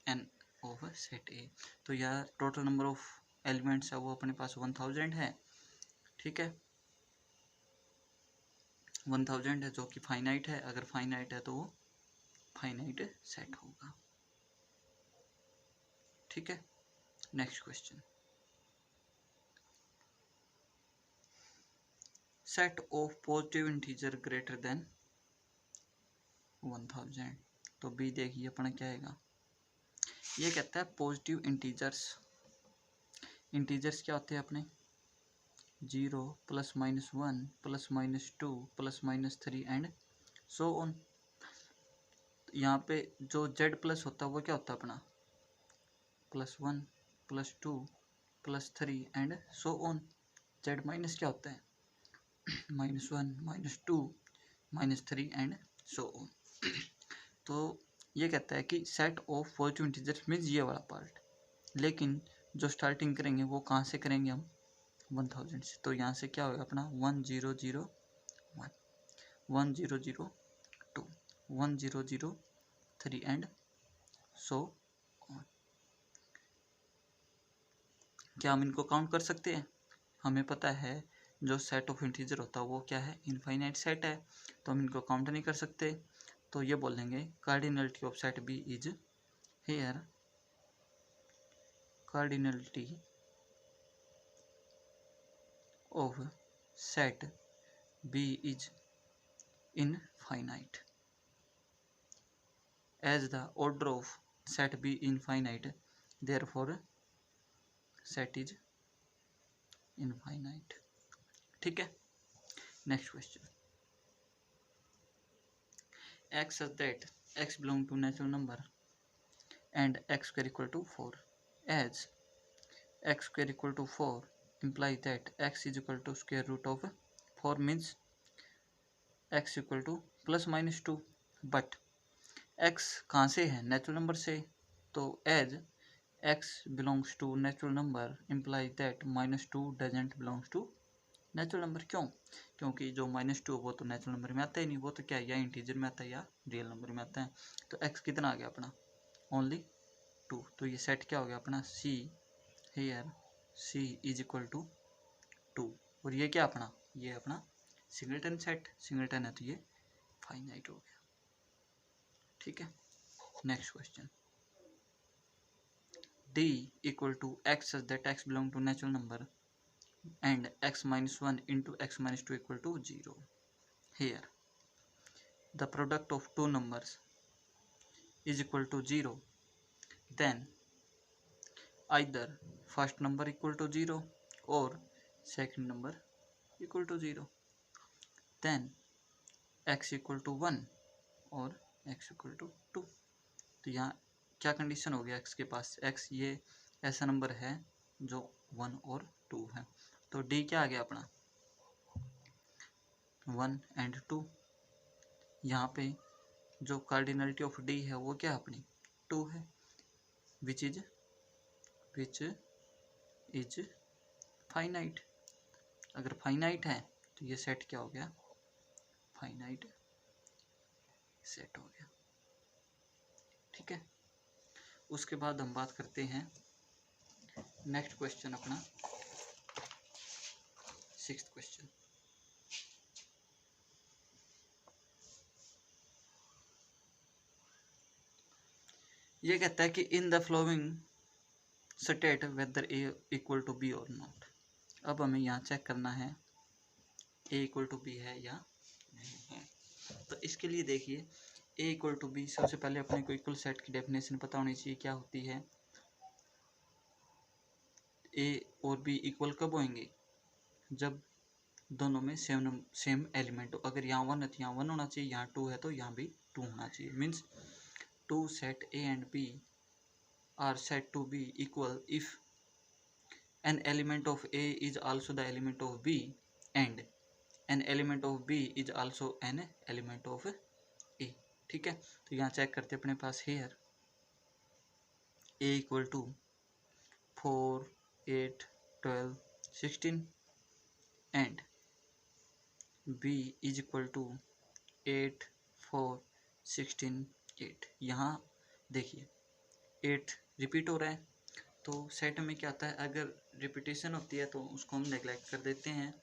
N of set A. तो यह टोटल नंबर ऑफ एलिमेंट्स है वो अपने पास 1000 है। ठीक है, 1000 है जो कि फाइनाइट है। अगर फाइनाइट है तो वो फाइनाइट सेट होगा। ठीक है, next question. Set of positive integer greater than 1000। तो बी देखिए अपना क्या आएगा। ये कहता है पॉजिटिव इंटीजर्स। इंटीजर्स क्या होते हैं अपने? 0 plus minus 1 plus minus 2 plus minus 3 and so on. यहाँ पे जो z प्लस होता है वो क्या होता है अपना? +1 +2 +3 and so on. z minus क्या होता है? -1 -2 -3 एंड सो ऑन। तो ये कहता है कि set of positive integers means ये वाला पार्ट, लेकिन जो स्टार्टिंग करेंगे वो कहाँ से करेंगे हम? 1000 से। तो यहाँ से क्या होगा अपना 1001 1002 1003 एंड सो ऑन। क्या हम इनको काउंट कर सकते हैं? हमें पता है जो सेट ऑफ इंटीजर होता है वो क्या है? इनफाइनाइट सेट है, तो हम इनको काउंट नहीं कर सकते। तो ये बोलेंगे cardinality of set B is here cardinality of set B is infinite as the order of set be infinite, therefore set is infinite। ठीक है, next question. x such that x belong to natural number and x square equal to 4, as x square equal to 4 implies that x is equal to square root of 4 means x equal to plus minus 2, but x कहाँ से है? नेचुरल नंबर से। तो as x belongs to natural number implies that -2 doesn't belongs to natural number. क्यों? क्योंकि जो -2 वो तो नेचुरल नंबर में आता ही नहीं, वो तो क्या है या इंटीजर में आता है या रियल नंबर में आता है। तो x कितना आ गया अपना? ओनली 2, तो ये सेट क्या हो गया अपना C, here C is equal to 2। और ये क्या अपना, ये अपना सिंगलटन सेट, सिंगलटन है तो ये फाइनाइट हो गया। ठीक है, next question, D equal to x such that x belong to natural number and x minus 1 into x minus 2 equal to 0. Here the product of two numbers is equal to 0, then either first number equal to 0 or second number equal to 0, then x equal to 1 और x equal to 2। तो यहाँ क्या कंडीशन हो गया, x के पास x ये ऐसा नंबर है जो 1 और 2 है, तो D क्या आ गया अपना 1 एंड 2। यहाँ पे जो कार्डिनलिटी ऑफ D है वो क्या अपनी 2 है, विच इज फाइनाइट। अगर फाइनाइट है तो ये सेट क्या हो गया, फाइनाइट सेट हो गया। ठीक है, उसके बाद हम बात करते हैं नेक्स्ट क्वेश्चन अपना 6th क्वेश्चन। ये कहता है कि in the following state whether A equal to B और नॉट। अब हमें यहाँ चेक करना है ए इक्वल टू बी है या नहीं है। तो इसके लिए देखिए ए इक्वल टू बी, सबसे पहले अपने को इक्वल सेट की डेफिनेशन पता होनी चाहिए क्या होती है। ए और बी इक्वल कब होंगे, जब दोनों में सेम एलिमेंट हो। अगर यहाँ 1 है तो यहाँ 1 होना चाहिए, यहाँ 2 है तो यहाँ भी 2 होना चाहिए। Means 2 set A and B are said to be equal if an element of A is also the element of B and an element of B is also an element of A। ठीक है, तो यहाँ चेक करते अपने पास here A equal to 4, 8, 12, 16 and B is equal to 8, 4, 16, 8। यहाँ देखिए 8 रिपीट हो रहा है, तो सेट में क्या आता है, अगर रिपीटेशन होती है तो उसको हम नेगलेक्ट कर देते हैं,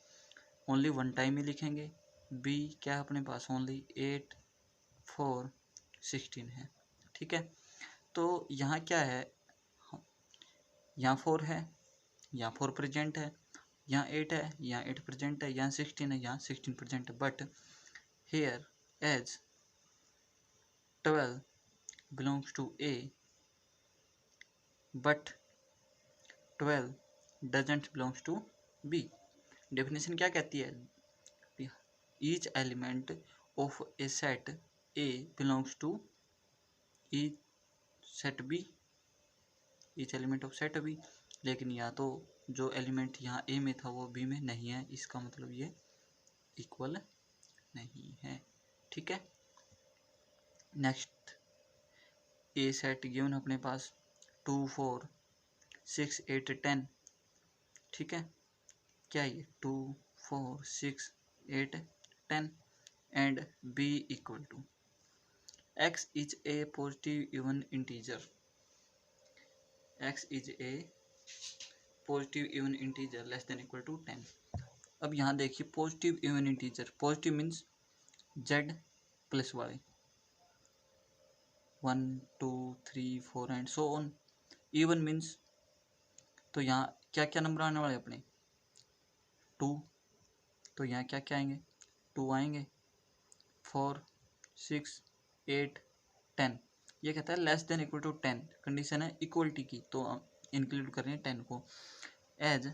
ओनली 1 टाइम ही लिखेंगे। बी क्या है अपने पास, ओनली 8, 4, 16 है। ठीक है, तो यहाँ क्या है, यहाँ 4 है, यहाँ 4 प्रेजेंट है, यहाँ 8 है, यहाँ 8 प्रेजेंट है, यहाँ 16 है, यहाँ 16 प्रेजेंट है। But here as 12 belongs to A but 12 doesn't belongs to B। Definition क्या कहती है, each element of a set A belongs to each set B, each element of set B। लेकिन या तो जो एलिमेंट यहाँ A में था वो B में नहीं है, इसका मतलब ये इक्वल नहीं है। ठीक है, नेक्स्ट ए सेट गिवन अपने पास 2, 4, 6, 8, 10। ठीक है, क्या ये 2, 4, 6, 8, 10 and B equal to x is a positive even integer, x is a positive even integer less than equal to 10। अब यहाँ देखिए positive even integer, positive means z plus why, 1, 2, 3, 4 and so on. Even means तो यहाँ क्या क्या नंबर आने वाले अपने 2, तो यहाँ क्या क्या आएंगे 2 आएंगे, 4, 6, 8, 10। ये कहता है less than equal to 10, condition है इक्वलिटी की, तो हम इंक्लूड कर रहे हैं 10 को। As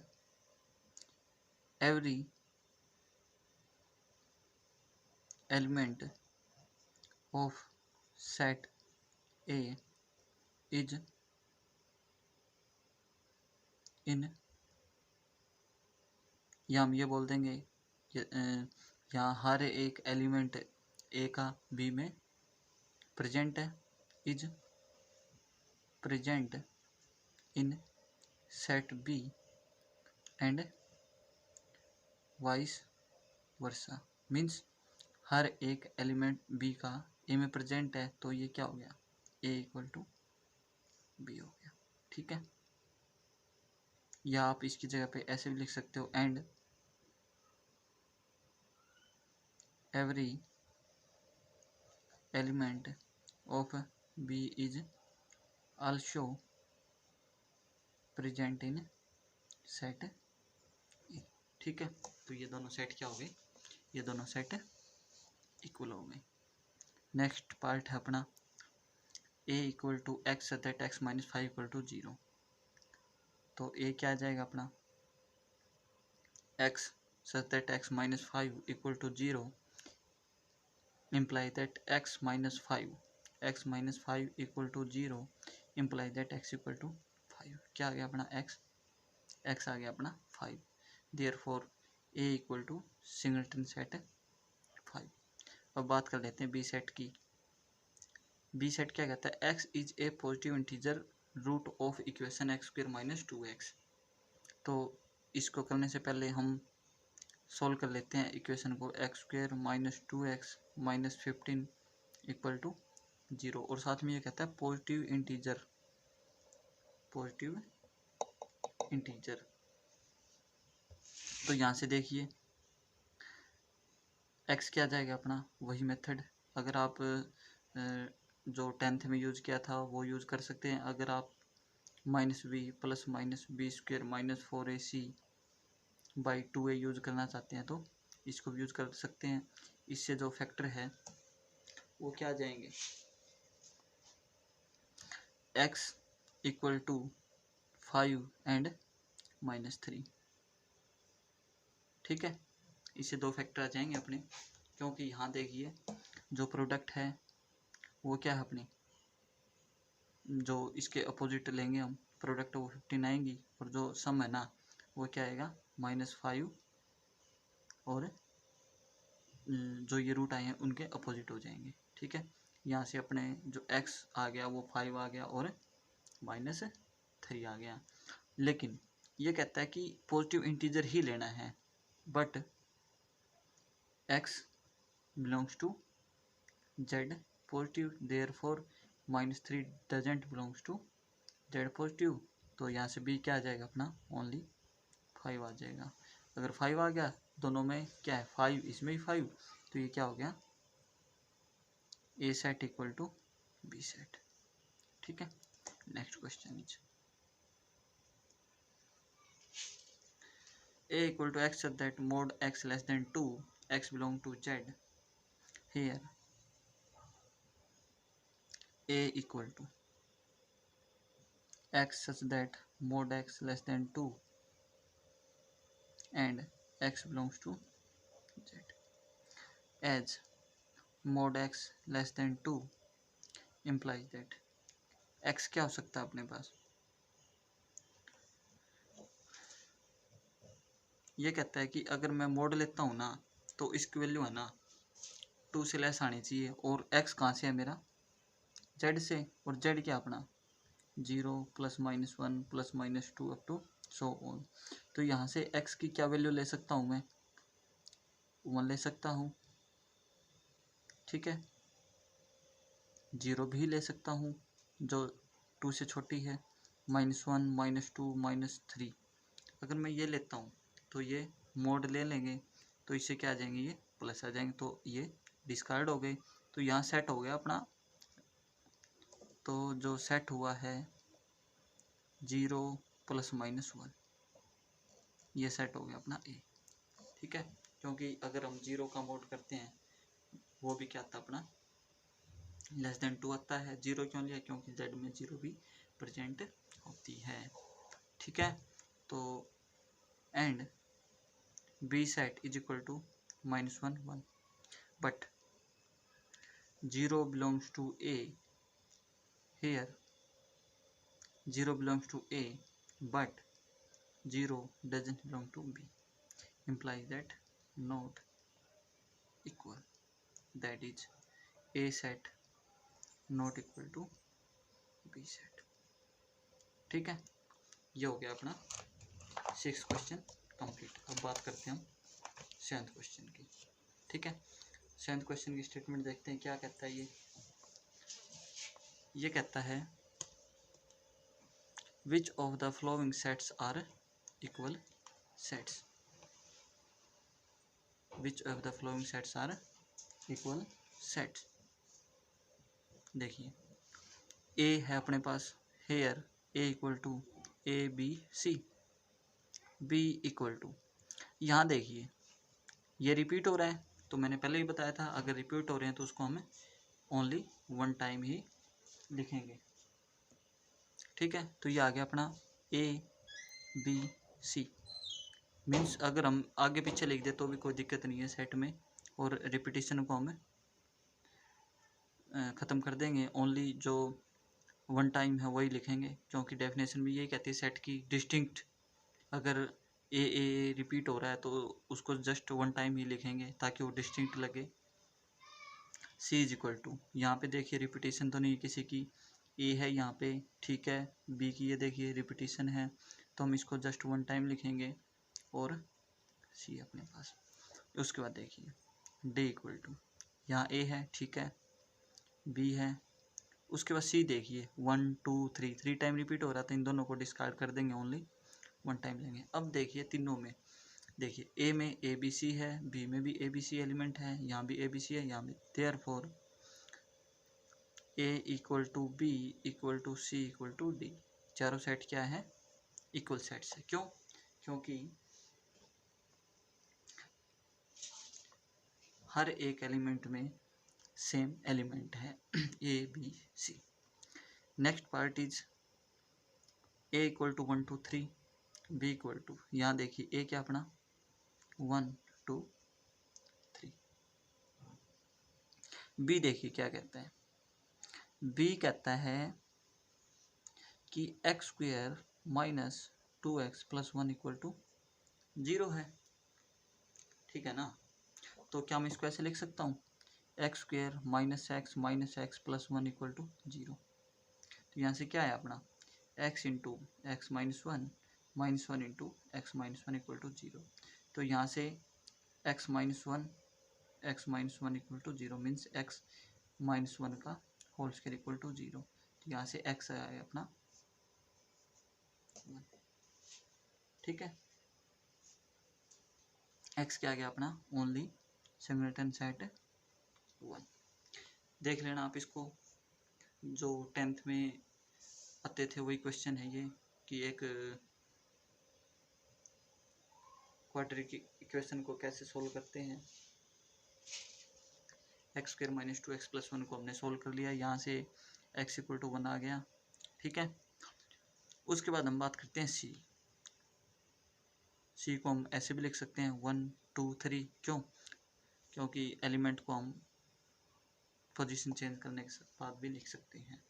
every element of set A is in, या हम ये बोल देंगे यहाँ हर एक एलिमेंट ए का बी में प्रेजेंट है, is present in set B and vice versa. Means हर एक एलिमेंट बी का ए में प्रेजेंट है, तो ये क्या हो गया ए इक्वल टू बी हो गया। ठीक है, या आप इसकी जगह पे ऐसे भी लिख सकते हो, and every element of B is also present in set A. ठीक है, तो ये दोनों सेट क्या हो गए, ये दोनों सेट इक्वल हो गए। नेक्स्ट पार्ट है अपना A equal to X that X minus 5 equal to 0। तो ए क्या आ जाएगा अपना, x such that x minus 5 equal to 0 imply that x minus 5 equal to 0 imply that x equal to 5। क्या आ गया अपना x आ गया अपना 5, therefore a equal to singleton set 5। अब बात कर लेते हैं बी सेट की। बी सेट क्या कहता है, x is a positive integer root of equation x square minus 2x। तो इसको करने से पहले हम सोल्व कर लेते हैं इक्वेशन को, x square minus 2x minus 15 equal to 0। और साथ में ये कहता है पॉजिटिव इंटीजर। तो यहाँ से देखिए x क्या जाएगा अपना, वही मेथड अगर आप जो 10th में यूज़ किया था वो यूज़ कर सकते हैं। अगर आप minus B plus minus B square minus 4ac by 2a use करना चाहते हैं तो इसको भी यूज़ कर सकते हैं। इससे जो फैक्टर है वो क्या आ जाएंगे, x equal to 5 and minus 3। ठीक है, इससे दो फैक्टर आ जाएंगे अपने, क्योंकि यहाँ देखिए जो प्रोडक्ट है वो क्या है अपनी, जो इसके अपोजिट लेंगे हम प्रोडक्ट वो 15 आएंगी, और जो सम है ना वो क्या आएगा -5, और जो ये रूट आए हैं उनके अपोजिट हो जाएंगे। ठीक है, यहाँ से अपने जो x आ गया वो 5 आ गया और -3 आ गया। लेकिन ये कहता है कि पॉजिटिव इंटीजर ही लेना है, but x belongs to z positive, therefore -3 doesn't belongs to z positive. तो यहाँ से b क्या आ जाएगा अपना, ओनली 5 आ जाएगा। अगर 5 आ गया दोनों में क्या है 5, इसमें ही 5, तो ये क्या हो गया A set equal to B set. ठीक है, next question is a equal to x such that mod x less than 2 x belong to z। Here a equal to x such that mod x less than 2 and x belongs to z, as mod x less than 2 implies that x क्या हो सकता है अपने पास, ये कहता है कि अगर मैं मोड लेता हूँ ना तो इसकी वैल्यू है ना 2 से लेस आनी चाहिए, और x कहाँ से है मेरा z से, और z क्या अपना 0 plus -1 plus -2 up to so on. तो यहाँ से x की क्या वैल्यू ले सकता हूँ मैं, 1 ले सकता हूँ। ठीक है, 0 भी ले सकता हूँ जो 2 से छोटी है, -1 -2 -3। अगर मैं ये लेता हूँ तो ये मोड ले लेंगे तो इससे क्या आ जाएंगे, ये प्लस आ जाएंगे, तो ये डिस्कार्ड हो गए। तो यहाँ सेट हो गया अपना, तो जो सेट हुआ है 0 प्लस -1, ये सेट हो गया अपना ए। ठीक है, क्योंकि अगर हम 0 का मोड करते हैं वो भी क्या आता अपना लेस देन 2 आता है। 0 क्यों लिया, क्योंकि z में 0 भी प्रेजेंट होती है। ठीक है, तो and B set is equal to -1 1, but 0 belongs to A, here 0 belongs to a but 0 doesn't belong to b, implies that not equal, that is a set not equal to b set। ठीक है, ये हो गया अपना 6th क्वेश्चन कंप्लीट। अब बात करते हैं हम 7th क्वेश्चन की। ठीक है, 7th क्वेश्चन की स्टेटमेंट देखते हैं क्या कहता है। ये कहता है which of the following sets are equal sets, which of the following sets are equal sets. देखिए ए है अपने पास, here A equal to A B C, B equal to, यहाँ देखिए ये रिपीट हो रहा है, तो मैंने पहले ही बताया था अगर रिपीट हो रहे हैं तो उसको हमें ओनली वन टाइम ही लिखेंगे। ठीक है, तो ये आ गया अपना ए बी सी। मीन्स अगर हम आगे पीछे लिख दे तो भी कोई दिक्कत नहीं है सेट में, और रिपीटिशन को हम ख़त्म कर देंगे, ओनली जो वन टाइम है वही लिखेंगे, क्योंकि डेफिनेशन भी यही कहती है सेट की डिस्टिंक्ट, अगर ए रिपीट हो रहा है तो उसको जस्ट वन टाइम ही लिखेंगे ताकि वो डिस्टिंक्ट लगे। सी इज इक्वल टू, यहाँ पे देखिए रिपीटेशन तो नहीं किसी की, ए है यहाँ पे, ठीक है, बी की ये देखिए रिपीटेशन है, तो हम इसको जस्ट वन टाइम लिखेंगे, और सी अपने पास। उसके बाद देखिए डी इक्वल टू, यहाँ ए है, ठीक है, बी है, उसके बाद सी देखिए 1 2 3 3 टाइम रिपीट हो रहा था, इन दोनों को डिस्कार्ड कर देंगे, ओनली वन टाइम लेंगे। अब देखिए तीनों में, देखिए ए में ए बी सी है, बी में भी ए बी सी एलिमेंट है, यहाँ भी ए बी सी है, यहाँ भी, therefore A equal to B equal to C equal to D, चारों सेट क्या है, इक्वल सेट्स है। क्यों? क्योंकि हर एक एलिमेंट में सेम एलिमेंट है A B C. Next part is A equal to 1 2 3, B equal to, यहाँ देखिए ए क्या अपना 1 2 3, बी देखिए क्या कहता है, बी कहता है कि x square minus 2x plus 1 equal to 0 है। ठीक है ना, तो क्या मैं इसको ऐसे लिख सकता हूँ, x square minus x plus 1 equal to 0। तो यहाँ से क्या है अपना x into x minus one into x minus one equal to 0। तो यहाँ से x minus one equal to 0 means x minus one का होल स्क्वायर इक्वल टू 0। तो यहाँ से x आया अपना 1। ठीक है, x क्या आ गया अपना ओनली सिंगलटन सेट 1। देख लेना आप इसको, जो 10th में आते थे वही क्वेश्चन है ये, कि एक क्वाड्रेटिक इक्वेशन को कैसे सोल्व करते हैं। X square minus 2x plus 1 को हमने सोल्व कर लिया, यहाँ से x इक्वल टू 1 आ गया। ठीक है, उसके बाद हम बात करते हैं सी को हम ऐसे भी लिख सकते हैं 1 2 3। क्यों? क्योंकि एलिमेंट को हम पोजीशन चेंज करने के बाद भी लिख सकते हैं।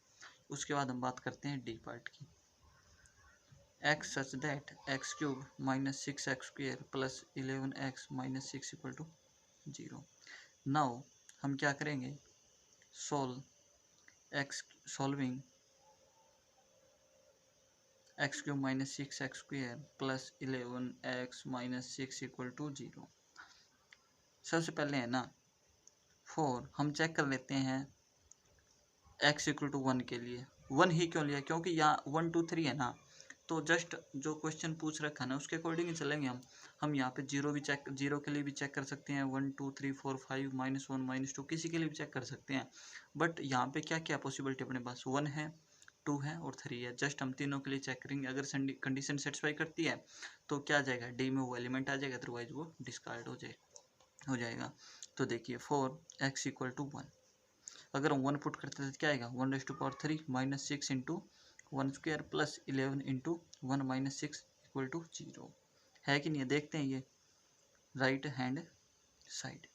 उसके बाद हम बात करते हैं डी पार्ट की, x such that x cube minus 6x square plus 11x minus 6 equal to 0। Now हम क्या करेंगे, solving x cube minus 6x square plus 11x minus 6 equal to 0। सबसे पहले है ना 4, हम चेक कर लेते हैं x इक्वल टू 1 के लिए। 1 ही क्यों लिया, क्योंकि यहाँ 1 2 3 है ना, तो जस्ट जो क्वेश्चन पूछ रखा है ना उसके अकॉर्डिंग ही चलेंगे हम यहाँ पे जीरो के लिए भी चेक कर सकते हैं, 1 2 3 4 5 माइनस 1 माइनस 2 किसी के लिए भी चेक कर सकते हैं। बट यहाँ पे क्या क्या पॉसिबिलिटी अपने पास 1 है, 2 है और 3 है, जस्ट हम तीनों के लिए चेक करेंगे। अगर कंडीशन सेटिस्फाई करती है तो क्या आ जाएगा, डी में वो एलिमेंट आ जाएगा, अदरवाइज वो डिस्कार्ड हो जाएगा। तो देखिए 4x इक्वल टू 1, अगर हम 1 पुट करते हैं तो क्या आएगा 1⁻³ minus 6 into 1 square plus 11 into 1 minus 6 equal to 0 है कि नहीं है। देखते हैं ये राइट हैंड साइड,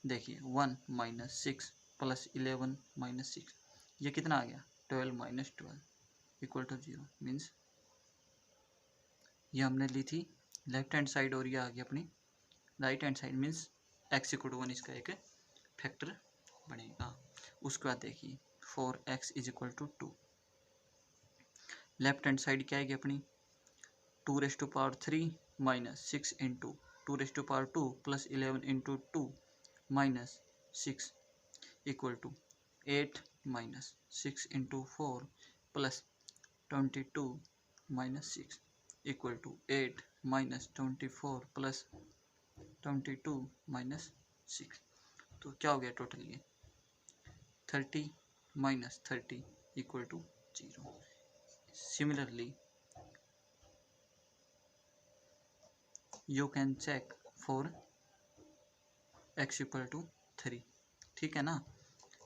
देखिए 1 माइनस 6 प्लस 11 माइनस 6, ये कितना आ गया 12 माइनस 12 इक्वल टू 0। मीन्स ये हमने ली थी लेफ्ट हैंड साइड और ये आ गया अपनी right hand side, means x equal to 1 इसका एक फैक्टर बनेगा। उसके बाद देखिए 4x is equal to 2, left hand side क्या आएगी अपनी 2⁻³ minus 6 into 2⁻² plus 11 into 2 minus 6 equal to 8 minus 6 into 4 plus 22 minus 6 equal to 8 minus 24 plus 22 minus 6। तो क्या हो गया टोटल ये 30 minus 30 equal to 0। Similarly you can check for x equal to 3। ठीक है ना,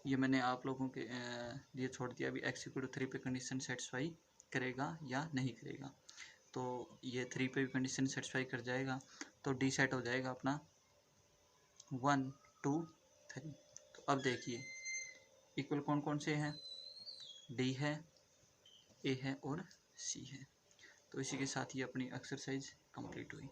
ये मैंने आप लोगों के लिए छोड़ दिया। अभी x इक्वल टू 3 पे कंडीशन सेटिस्फाई करेगा या नहीं करेगा। तो ये 3 पे भी कंडीशन सेटिस्फाई कर जाएगा तो डी सेट हो जाएगा अपना 1 2 3। तो अब देखिए इक्वल कौन कौन से हैं, डी है, ए है और सी है। तो इसी के साथ ही अपनी एक्सरसाइज कंप्लीट हुई।